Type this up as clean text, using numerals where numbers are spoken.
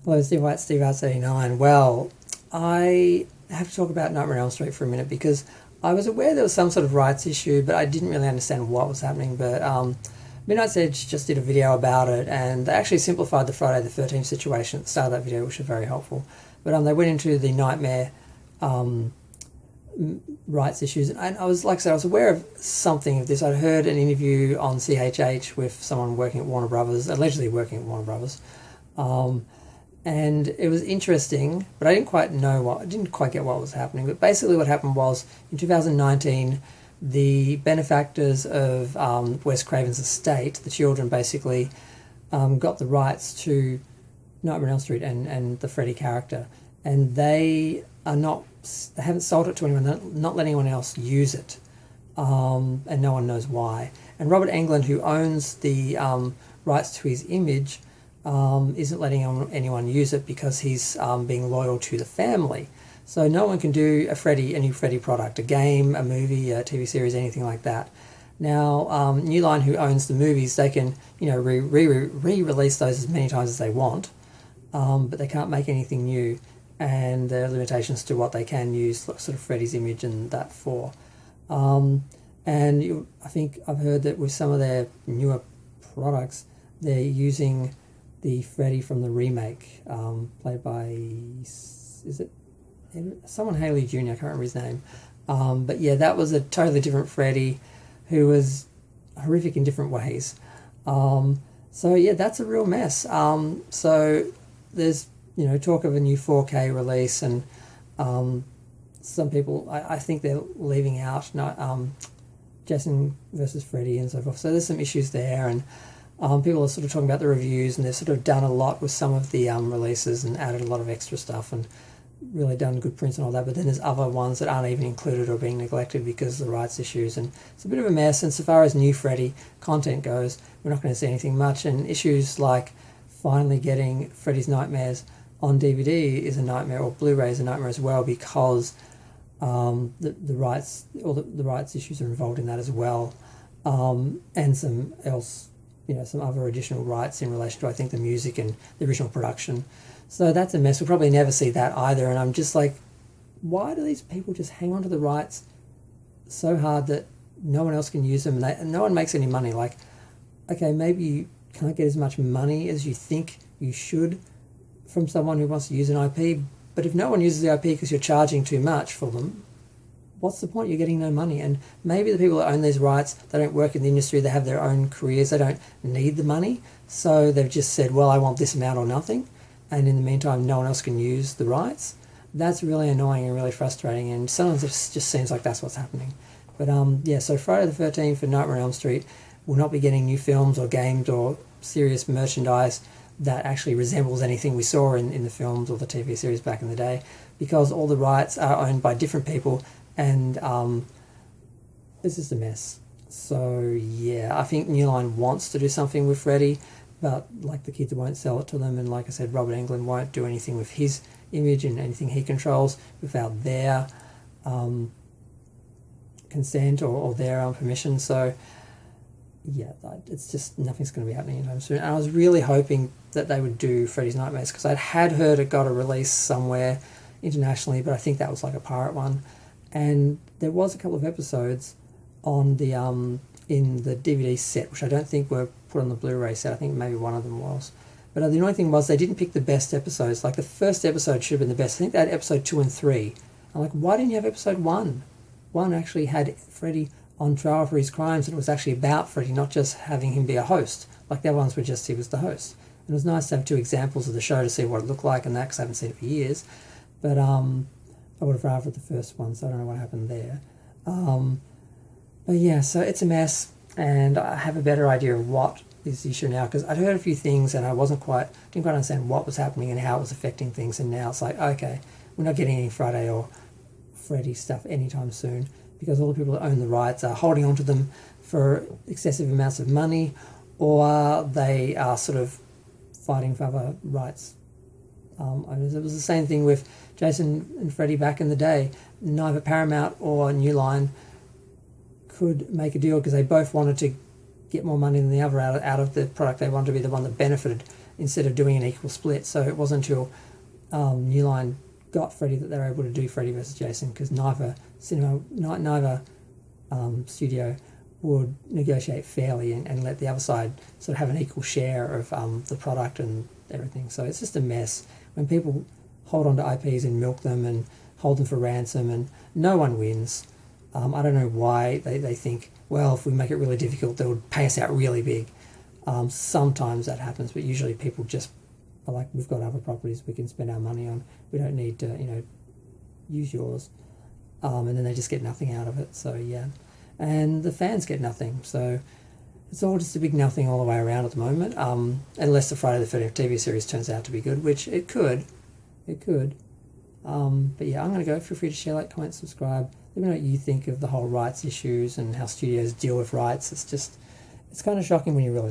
Hello, Steve White, Steve Arts 89. Well, I have to talk about Nightmare on Elm Street for a minute because I was aware there was some sort of rights issue, but I didn't really understand what was happening. But Midnight's Edge just did a video about it, and they actually simplified the Friday the 13th situation at the start of that video, which was very helpful. But they went into the Nightmare rights issues, and I was, like I said, I was aware of something of this. I'd heard an interview on CHH with someone working at Warner Brothers, allegedly working at Warner Brothers. And it was interesting, but I didn't quite get what was happening. But basically what happened was, in 2019, the benefactors of Wes Craven's estate, the children, basically got the rights to Nightmare on Elm Street and the Freddy character. And they haven't sold it to anyone, they're not letting anyone else use it. And no one knows why. And Robert Englund, who owns the rights to his image, isn't letting anyone use it because he's being loyal to the family. So no one can do a new Freddy product, a game, a movie, a TV series, anything like that. Now, New Line, who owns the movies, they can re-release those as many times as they want, but they can't make anything new, and there are limitations to what they can use sort of Freddy's image and that for. I think I've heard that with some of their newer products, they're using the Freddy from the remake, played by, is it someone Haley Jr., I can't remember his name. But yeah, that was a totally different Freddy who was horrific in different ways. So yeah, that's a real mess. So there's, talk of a new 4K release, and some people, I think they're leaving out Jason versus Freddy and so forth. So there's some issues there, and people are sort of talking about the reviews, and they've sort of done a lot with some of the releases and added a lot of extra stuff and really done good prints and all that. But then there's other ones that aren't even included or being neglected because of the rights issues, and it's a bit of a mess. And so far as new Freddy content goes, we're not going to see anything much. And issues like finally getting Freddy's Nightmares on DVD is a nightmare, or Blu-ray is a nightmare as well, because the rights, all the rights issues are involved in that as well, and some other additional rights in relation to, I think, the music and the original production. So that's a mess. We'll probably never see that either. And I'm just like, why do these people just hang on to the rights so hard that no one else can use them, and no one makes any money? Like, okay, maybe you can't get as much money as you think you should from someone who wants to use an IP, but if no one uses the IP because you're charging too much for them, what's the point? You're getting no money. And maybe the people that own these rights, they don't work in the industry, they have their own careers, they don't need the money, so they've just said, well, I want this amount or nothing, and in the meantime no one else can use the rights. That's really annoying and really frustrating, and sometimes it just seems like that's what's happening. But so Friday the 13th for Nightmare on Elm Street will not be getting new films or games or serious merchandise that actually resembles anything we saw in the films or the TV series back in the day, because all the rights are owned by different people, and it's just a mess. So yeah, I think New Line wants to do something with Freddy, but like the kids won't sell it to them, and like I said, Robert Englund won't do anything with his image and anything he controls without their consent or their permission. So yeah, it's just, nothing's going to be happening anytime soon. And I was really hoping that they would do Freddy's Nightmares, because I had heard it got a release somewhere internationally, but I think that was like a pirate one. And there was a couple of episodes on the in the DVD set, which I don't think were put on the Blu-ray set. I think maybe one of them was. But the annoying thing was they didn't pick the best episodes. Like, the first episode should have been the best. I think they had episode 2 and 3. I'm like, why didn't you have episode 1? 1 actually had Freddy on trial for his crimes, and it was actually about Freddy, not just having him be a host. Like, the other ones were just he was the host. And it was nice to have 2 examples of the show to see what it looked like and that, because I haven't seen it for years. But I would have rather the first one, so I don't know what happened there. But yeah, so it's a mess, and I have a better idea of what is the issue now, because I'd heard a few things and I didn't quite understand what was happening and how it was affecting things, and now it's like, okay, we're not getting any Friday or Freddy stuff anytime soon, because all the people that own the rights are holding on to them for excessive amounts of money, or they are sort of fighting for other rights owners. It was the same thing with Jason and Freddy back in the day. Neither Paramount or New Line could make a deal because they both wanted to get more money than the other out of the product. They wanted to be the one that benefited instead of doing an equal split. So it wasn't until New Line got Freddy that they were able to do Freddy versus Jason, because neither studio would negotiate fairly and let the other side sort of have an equal share of the product and everything. So it's just a mess when people hold on to IPs and milk them and hold them for ransom, and no one wins. I don't know why they think, well, if we make it really difficult, they would pay us out really big. Sometimes that happens, but usually people just are like, we've got other properties we can spend our money on. We don't need to, use yours. And then they just get nothing out of it. So, yeah. And the fans get nothing. So it's all just a big nothing all the way around at the moment, unless the Friday the 13th TV series turns out to be good, which it could. It could. But yeah, I'm going to go. Feel free to share, like, comment, subscribe. Let me know what you think of the whole rights issues and how studios deal with rights. It's kind of shocking when you really